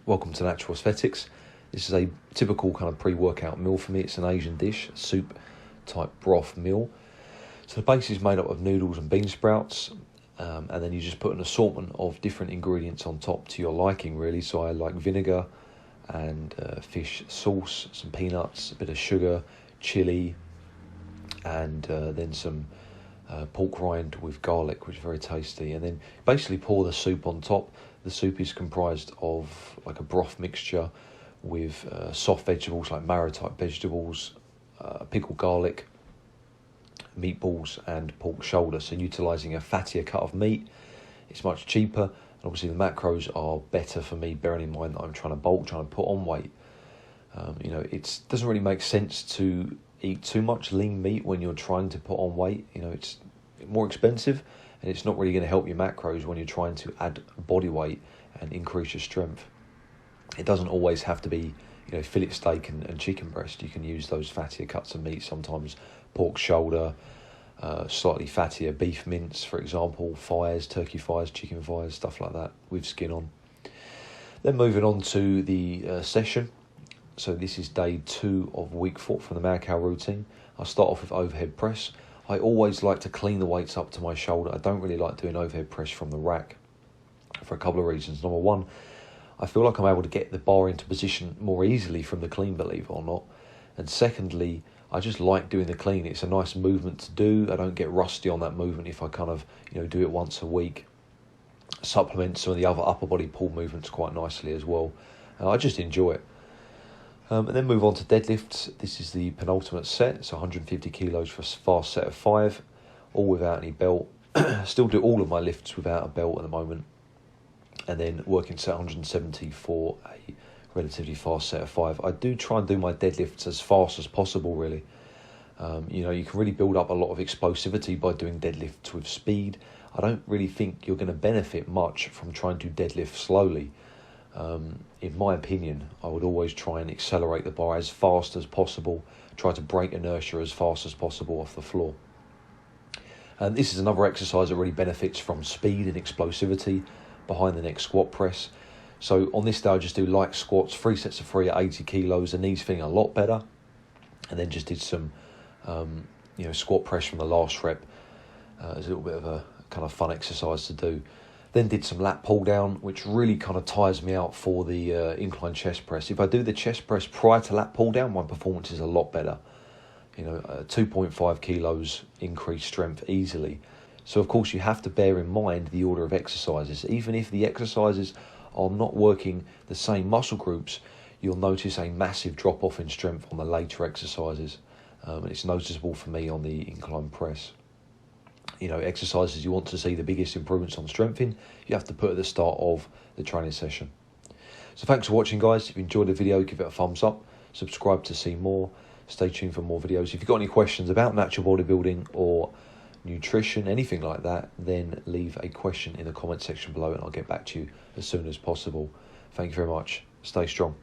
Welcome to Natural Aesthetics. This is a typical kind of pre-workout meal for me. It's an Asian dish, a soup type broth meal. So the base is made up of noodles and bean sprouts, and then you just put an assortment of different ingredients on top to your liking really. So I like vinegar and fish sauce, some peanuts, a bit of sugar, chili, and then some pork rind with garlic, which is very tasty. And then basically pour the soup on top. The soup is comprised of like a broth mixture with soft vegetables like marrow type vegetables, pickled garlic, meatballs and pork shoulder. So utilising a fattier cut of meat, it's much cheaper, and obviously the macros are better for me, bearing in mind that I'm trying to bulk, trying to put on weight. It doesn't really make sense to eat too much lean meat when you're trying to put on weight. It's more expensive, and it's not really going to help your macros when you're trying to add body weight and increase your strength. It doesn't always have to be, fillet steak and chicken breast. You can use those fattier cuts of meat, sometimes pork shoulder, slightly fattier beef mince, for example, thighs, turkey thighs, chicken thighs, stuff like that with skin on. Then moving on to the session. So this is day 2 of week 4 from the MADCOW routine. I'll start off with overhead press. I always like to clean the weights up to my shoulder. I don't really like doing overhead press from the rack for a couple of reasons. Number one, I feel like I'm able to get the bar into position more easily from the clean, believe it or not. And secondly, I just like doing the clean. It's a nice movement to do. I don't get rusty on that movement if I kind of, do it once a week. Supplement some of the other upper body pull movements quite nicely as well. I just enjoy it. And then move on to deadlifts. This is the penultimate set, so 150 kilos for a fast set of 5, all without any belt. Still do all of my lifts without a belt at the moment. And then working set 170 for a relatively fast set of 5. I do try and do my deadlifts as fast as possible, really. You can really build up a lot of explosivity by doing deadlifts with speed. I don't really think you're going to benefit much from trying to deadlift slowly. In my opinion, I would always try and accelerate the bar as fast as possible, try to break inertia as fast as possible off the floor. And this is another exercise that really benefits from speed and explosivity behind the neck squat press. So on this day, I just do light squats, 3 sets of 3 at 80 kilos, the knees feeling a lot better. And then just did some, squat press from the last rep. It's a little bit of a kind of fun exercise to do. Then did some lat pull down, which really kind of tires me out for the incline chest press. If I do the chest press prior to lat pull down, my performance is a lot better. 2.5 kilos increased strength easily. So of course you have to bear in mind the order of exercises. Even if the exercises are not working the same muscle groups, you'll notice a massive drop off in strength on the later exercises. And it's noticeable for me on the incline press. Exercises you want to see the biggest improvements on strength in, you have to put at the start of the training session. So thanks for watching, guys. If you enjoyed the video, give it a thumbs up. Subscribe to see more. Stay tuned for more videos. If you've got any questions about natural bodybuilding or nutrition, anything like that, then leave a question in the comment section below and I'll get back to you as soon as possible. Thank you very much. Stay strong.